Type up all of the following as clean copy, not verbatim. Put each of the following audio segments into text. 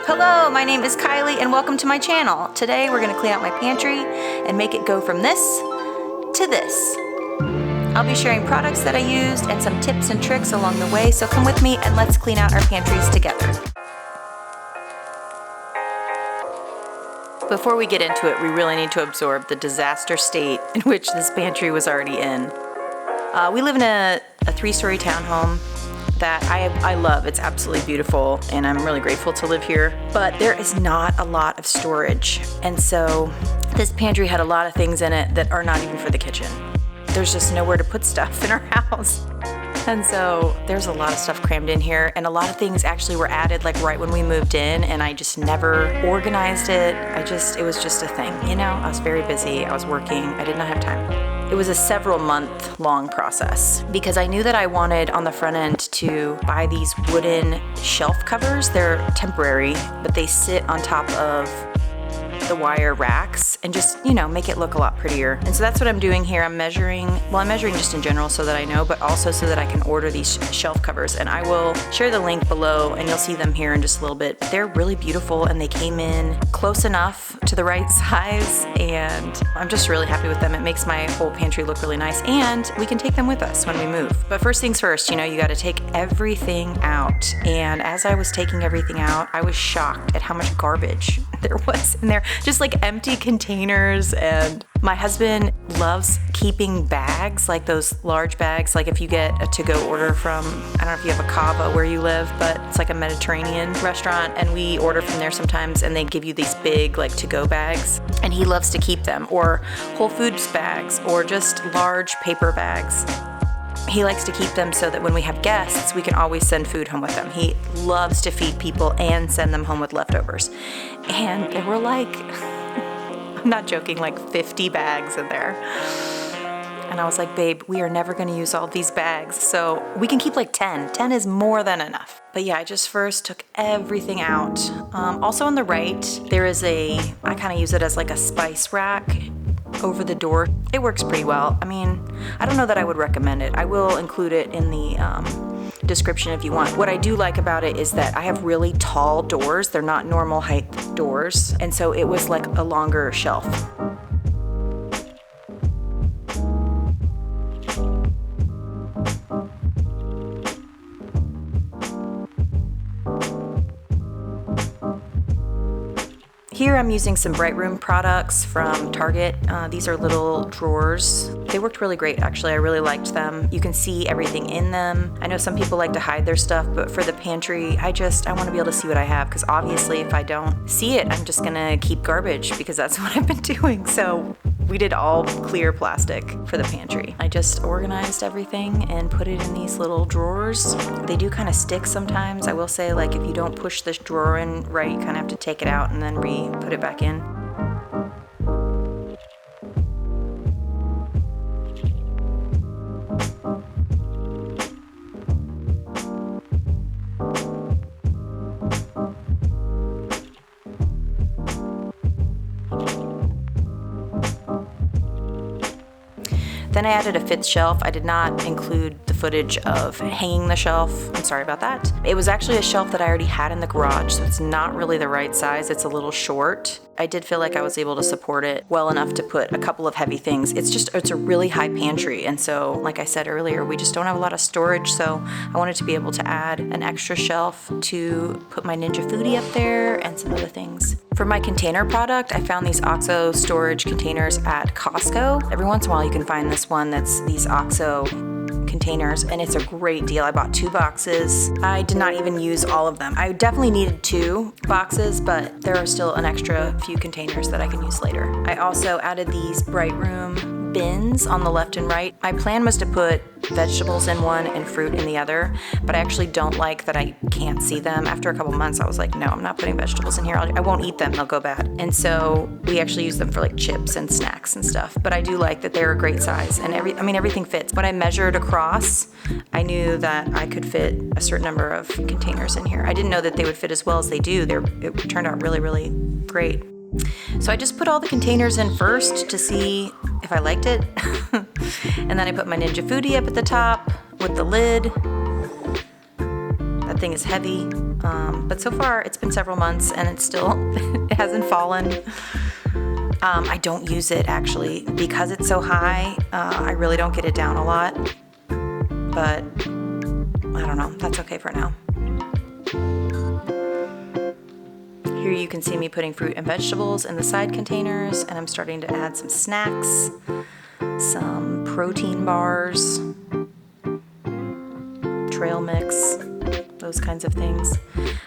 Hello, my name is Kylie and welcome to my channel. Today we're gonna clean out my pantry and make it go from this to this. I'll be sharing products that I used and some tips and tricks along the way, so come with me and let's clean out our pantries together. Before we get into it, we really need to absorb the disaster state in which this pantry was already in. We live in a 3-story townhome that I love. It's absolutely beautiful and I'm really grateful to live here, but there is not a lot of storage. And so this pantry had a lot of things in it that are not even for the kitchen. There's just nowhere to put stuff in our house. And so there's a lot of stuff crammed in here, and a lot of things actually were added like right when we moved in, and I just never organized it. It was just a thing, you know? I was very busy, I was working, I did not have time. It was a several month long process because I knew that I wanted on the front end to buy these wooden shelf covers. They're temporary, but they sit on top of the wire racks and just, you know, make it look a lot prettier. And so that's what I'm doing here. I'm measuring just in general so that I know, but also so that I can order these shelf covers. And I will share the link below and you'll see them here in just a little bit. They're really beautiful and they came in close enough to the right size, and I'm just really happy with them. It makes my whole pantry look really nice, and we can take them with us when we move. But first things first, you know, you gotta take everything out. And as I was taking everything out, I was shocked at how much garbage there was in there. Just like empty containers. And my husband loves keeping bags, like those large bags, like if you get a to-go order from, I don't know if you have a Cava where you live, but it's like a Mediterranean restaurant, and we order from there sometimes, and they give you these big like to-go bags, and he loves to keep them, or Whole Foods bags, or just large paper bags. He likes to keep them so that when we have guests, we can always send food home with them. He loves to feed people and send them home with leftovers. And there were like, I'm not joking, like 50 bags in there. And I was like, babe, we are never gonna use all these bags, so we can keep like 10. 10 is more than enough. But yeah, I just first took everything out. Also on the right, there is I kind of use it as like a spice rack over the door. It works pretty well. I mean, I don't know that I would recommend it. I will include it in the description if you want. What I do like about it is that I have really tall doors. They're not normal height doors. And so it was like a longer shelf. Here I'm using some Bright Room products from Target. These are little drawers. They worked really great, actually. I really liked them. You can see everything in them. I know some people like to hide their stuff, but for the pantry, I want to be able to see what I have, because obviously if I don't see it, I'm just gonna keep garbage, because that's what I've been doing. So we did all clear plastic for the pantry. I just organized everything and put it in these little drawers. They do kind of stick sometimes. I will say, like, if you don't push this drawer in right, you kind of have to take it out and then put it back in. Then I added a 5th shelf. I did not include the footage of hanging the shelf. I'm sorry about that. It was actually a shelf that I already had in the garage, so it's not really the right size. It's a little short. I did feel like I was able to support it well enough to put a couple of heavy things. It's a really high pantry, and so like I said earlier, we just don't have a lot of storage, so I wanted to be able to add an extra shelf to put my Ninja Foodie up there and some other things. For my container product, I found these OXO storage containers at Costco. Every once in a while you can find this one that's these OXO containers, and it's a great deal. I bought 2 boxes. I did not even use all of them. I definitely needed 2 boxes, but there are still an extra few containers that I can use later. I also added these Bright Room bins on the left and right. My plan was to put vegetables in one and fruit in the other, but I actually don't like that I can't see them. After a couple months, I was like, no, I'm not putting vegetables in here. I won't eat them, they'll go bad. And so we actually use them for like chips and snacks and stuff. But I do like that they're a great size, and everything fits. When I measured across, I knew that I could fit a certain number of containers in here. I didn't know that they would fit as well as they do. It turned out really, really great. So I just put all the containers in first to see if I liked it. And then I put my Ninja Foodie up at the top with the lid. That thing is heavy, but so far it's been several months and it's still, it hasn't fallen. I don't use it actually because it's so high. I really don't get it down a lot, but I don't know, that's okay for now. Here you can see me putting fruit and vegetables in the side containers, and I'm starting to add some snacks, some protein bars, trail mix, those kinds of things.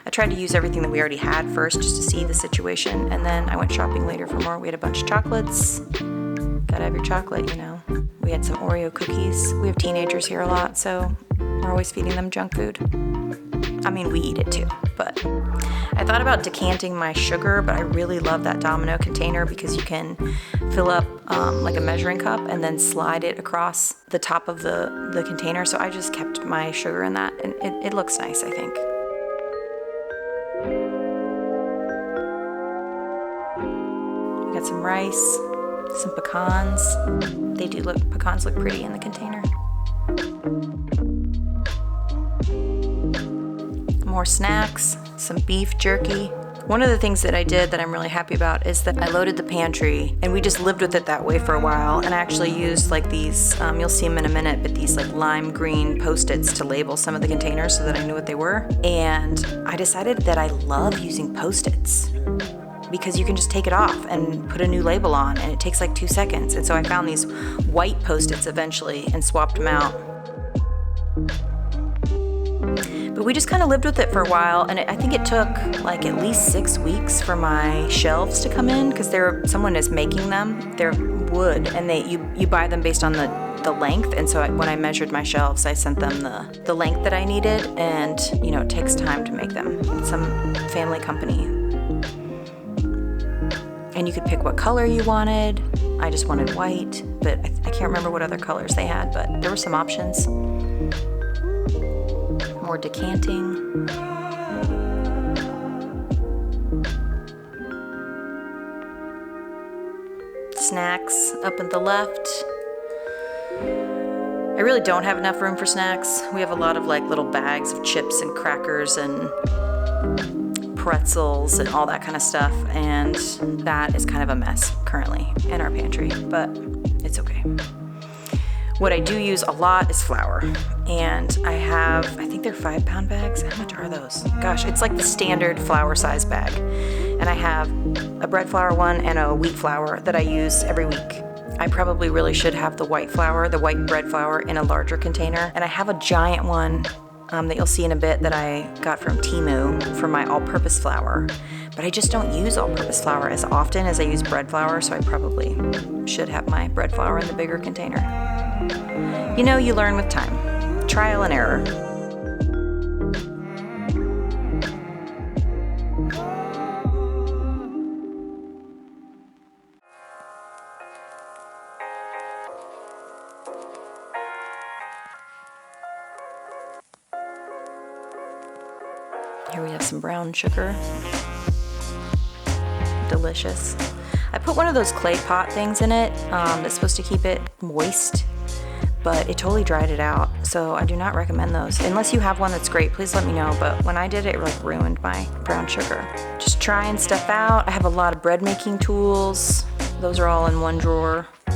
I tried to use everything that we already had first just to see the situation, and then I went shopping later for more. We had a bunch of chocolates. Gotta have your chocolate, you know. We had some Oreo cookies. We have teenagers here a lot, so we're always feeding them junk food. I mean, we eat it too, but I thought about decanting my sugar, but I really love that Domino container because you can fill up like a measuring cup and then slide it across the top of the container. So I just kept my sugar in that, and it looks nice, I think. We got some rice, some pecans. Pecans look pretty in the container. More snacks, some beef jerky. One of the things that I did that I'm really happy about is that I loaded the pantry and we just lived with it that way for a while, and I actually used like these, you'll see them in a minute, but these like lime green Post-its to label some of the containers so that I knew what they were. And I decided that I love using Post-its because you can just take it off and put a new label on, and it takes like 2 seconds. And so I found these white Post-its eventually and swapped them out. But we just kind of lived with it for a while, and I think it took like at least 6 weeks for my shelves to come in because someone is making them. They're wood, and you buy them based on the length. And so when I measured my shelves, I sent them the length that I needed, and you know, it takes time to make them. It's some family company, and you could pick what color you wanted. I just wanted white, but I can't remember what other colors they had, but there were some options. More decanting. Snacks up at the left. I really don't have enough room for snacks. We have a lot of like little bags of chips and crackers and pretzels and all that kind of stuff, and that is kind of a mess currently in our pantry, but it's okay. What I do use a lot is flour, and I think they're 5-pound bags. How much are those? Gosh, it's like the standard flour size bag. And I have a bread flour one and a wheat flour that I use every week. I probably really should have the white bread flour in a larger container. And I have a giant one that you'll see in a bit that I got from Temu for my all-purpose flour. But I just don't use all-purpose flour as often as I use bread flour, so I probably should have my bread flour in the bigger container. You know, you learn with time. Trial and error. Here we have some brown sugar. Delicious. I put one of those clay pot things in it that's supposed to keep it moist, but it totally dried it out, so I do not recommend those. Unless you have one that's great, please let me know, but when I did it, it like ruined my brown sugar. Just trying stuff out. I have a lot of bread making tools. Those are all in one drawer with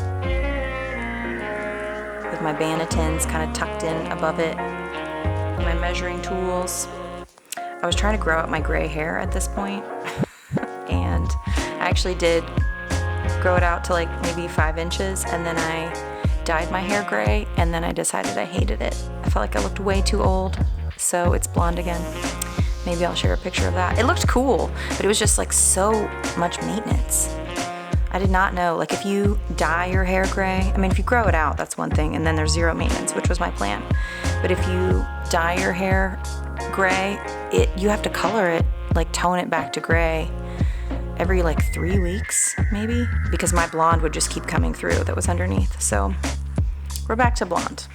my Banatins kind of tucked in above it. My measuring tools. I was trying to grow out my gray hair at this point, and I actually did grow it out to like maybe 5 inches, and then I dyed my hair gray, and then I decided I hated it. I felt like I looked way too old, so it's blonde again. Maybe I'll share a picture of that. It looked cool, but it was just like so much maintenance. I did not know, like if you dye your hair gray, I mean if you grow it out, that's one thing, and then there's zero maintenance, which was my plan. But if you dye your hair gray, you have to color it, like tone it back to gray every like 3 weeks maybe, because my blonde would just keep coming through that was underneath. So we're back to blonde.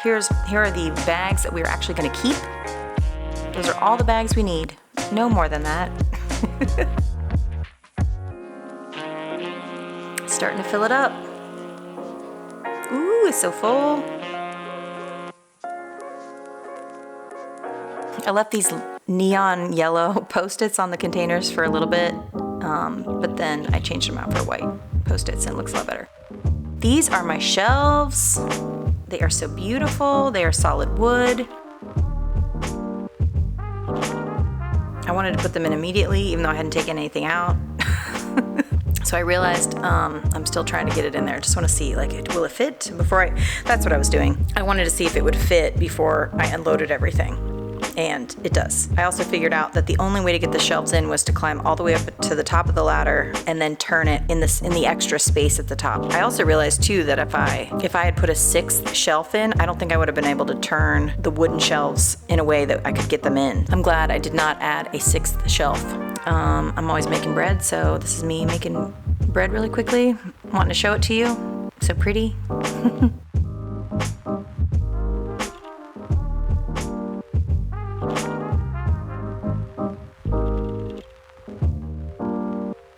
Here are the bags that we're actually gonna keep. Those are all the bags we need. No more than that. Starting to fill it up. Ooh, it's so full. I left these neon yellow Post-its on the containers for a little bit, but then I changed them out for white Post-its and it looks a lot better. These are my shelves. They are so beautiful. They are solid wood. I wanted to put them in immediately, even though I hadn't taken anything out. So I realized I'm still trying to get it in there. I just want to see, like, will it fit before that's what I was doing. I wanted to see if it would fit before I unloaded everything. And it does. I also figured out that the only way to get the shelves in was to climb all the way up to the top of the ladder and then turn it in the extra space at the top. I also realized too that if I had put a 6th shelf in, I don't think I would have been able to turn the wooden shelves in a way that I could get them in. I'm glad I did not add a 6th shelf. I'm always making bread, so this is me making bread really quickly, wanting to show it to you. So pretty.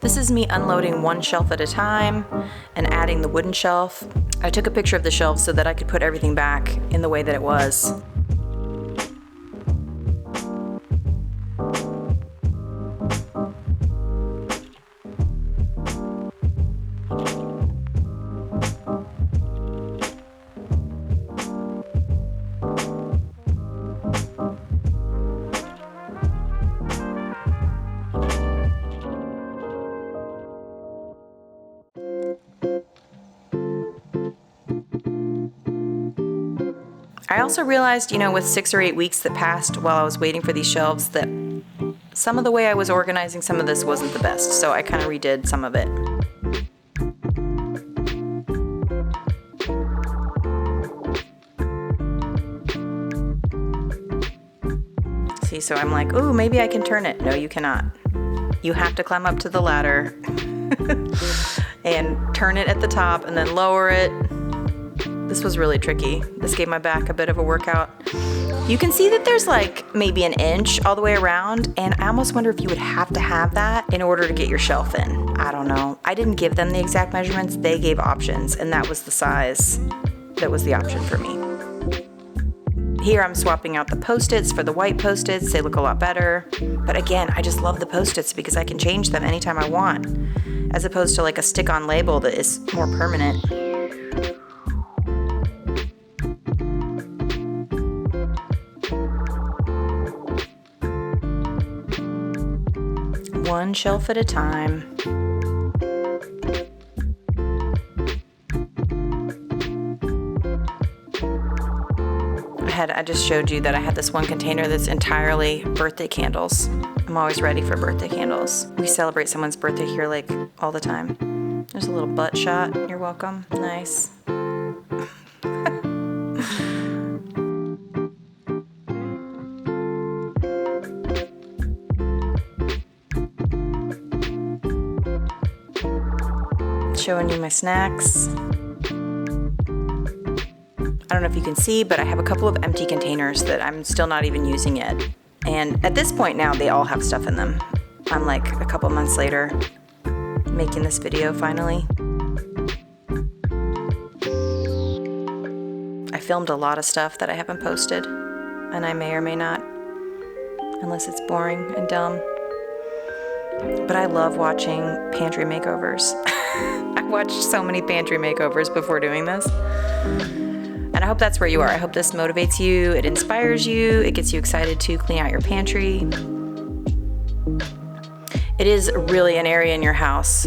This is me unloading one shelf at a time and adding the wooden shelf. I took a picture of the shelf so that I could put everything back in the way that it was. I also realized, with 6 or 8 weeks that passed while I was waiting for these shelves, that some of the way I was organizing some of this wasn't the best, so I kind of redid some of it. See, so I'm like, ooh, maybe I can turn it. No, you cannot. You have to climb up to the ladder and turn it at the top and then lower it. This was really tricky. This gave my back a bit of a workout. You can see that there's like maybe an inch all the way around, and I almost wonder if you would have to have that in order to get your shelf in. I don't know. I didn't give them the exact measurements. They gave options, and that was the size that was the option for me. Here I'm swapping out the Post-its for the white Post-its. They look a lot better. But again, I just love the Post-its because I can change them anytime I want, as opposed to like a stick-on label that is more permanent. One shelf at a time. I just showed you that I had this one container that's entirely birthday candles. I'm always ready for birthday candles. We celebrate someone's birthday here like all the time. There's a little butt shot. You're welcome. Nice. Showing you my snacks. I don't know if you can see, but I have a couple of empty containers that I'm still not even using yet. And at this point now, they all have stuff in them. I'm like a couple months later making this video finally. I filmed a lot of stuff that I haven't posted, and I may or may not, unless it's boring and dumb. But I love watching pantry makeovers. I watched so many pantry makeovers before doing this. And I hope that's where you are. I hope this motivates you, it inspires you, it gets you excited to clean out your pantry. It is really an area in your house,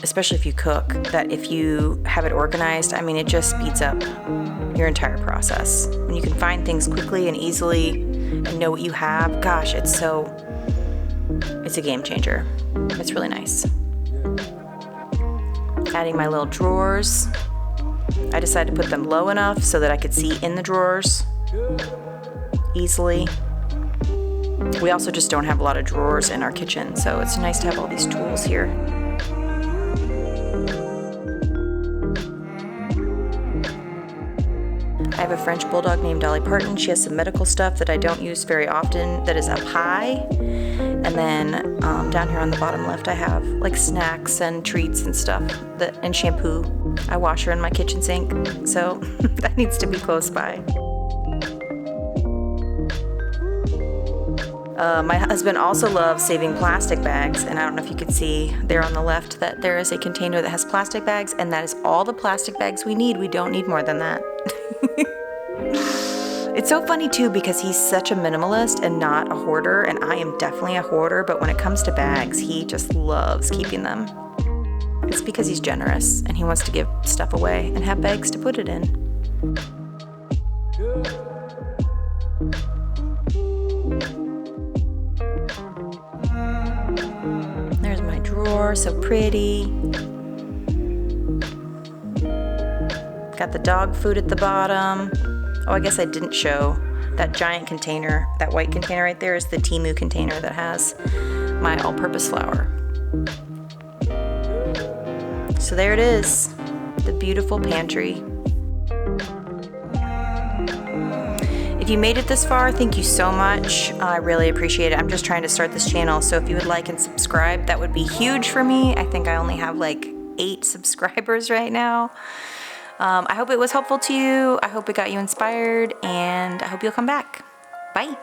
especially if you cook, that if you have it organized, I mean, it just speeds up your entire process. When you can find things quickly and easily and know what you have, gosh, it's a game changer. It's really nice. Adding my little drawers. I decided to put them low enough so that I could see in the drawers easily. We also just don't have a lot of drawers in our kitchen, so it's nice to have all these tools here. I have a French bulldog named Dolly Parton. She has some medical stuff that I don't use very often that is up high. And then down here on the bottom left, I have like snacks and treats and stuff and shampoo. I wash her in my kitchen sink, so that needs to be close by. My husband also loves saving plastic bags, and I don't know if you can see there on the left that there is a container that has plastic bags, and that is all the plastic bags we need. We don't need more than that. It's so funny too because he's such a minimalist and not a hoarder, and I am definitely a hoarder, but when it comes to bags, he just loves keeping them. It's because he's generous and he wants to give stuff away and have bags to put it in. There's my drawer, so pretty. Got the dog food at the bottom. Oh, I guess I didn't show that giant container. That white container right there is the Temu container that has my all-purpose flour. So there it is, the beautiful pantry. If you made it this far, thank you so much. I really appreciate it. I'm just trying to start this channel, so if you would like and subscribe, that would be huge for me. I think I only have like 8 subscribers right now. I hope it was helpful to you. I hope it got you inspired, and I hope you'll come back. Bye.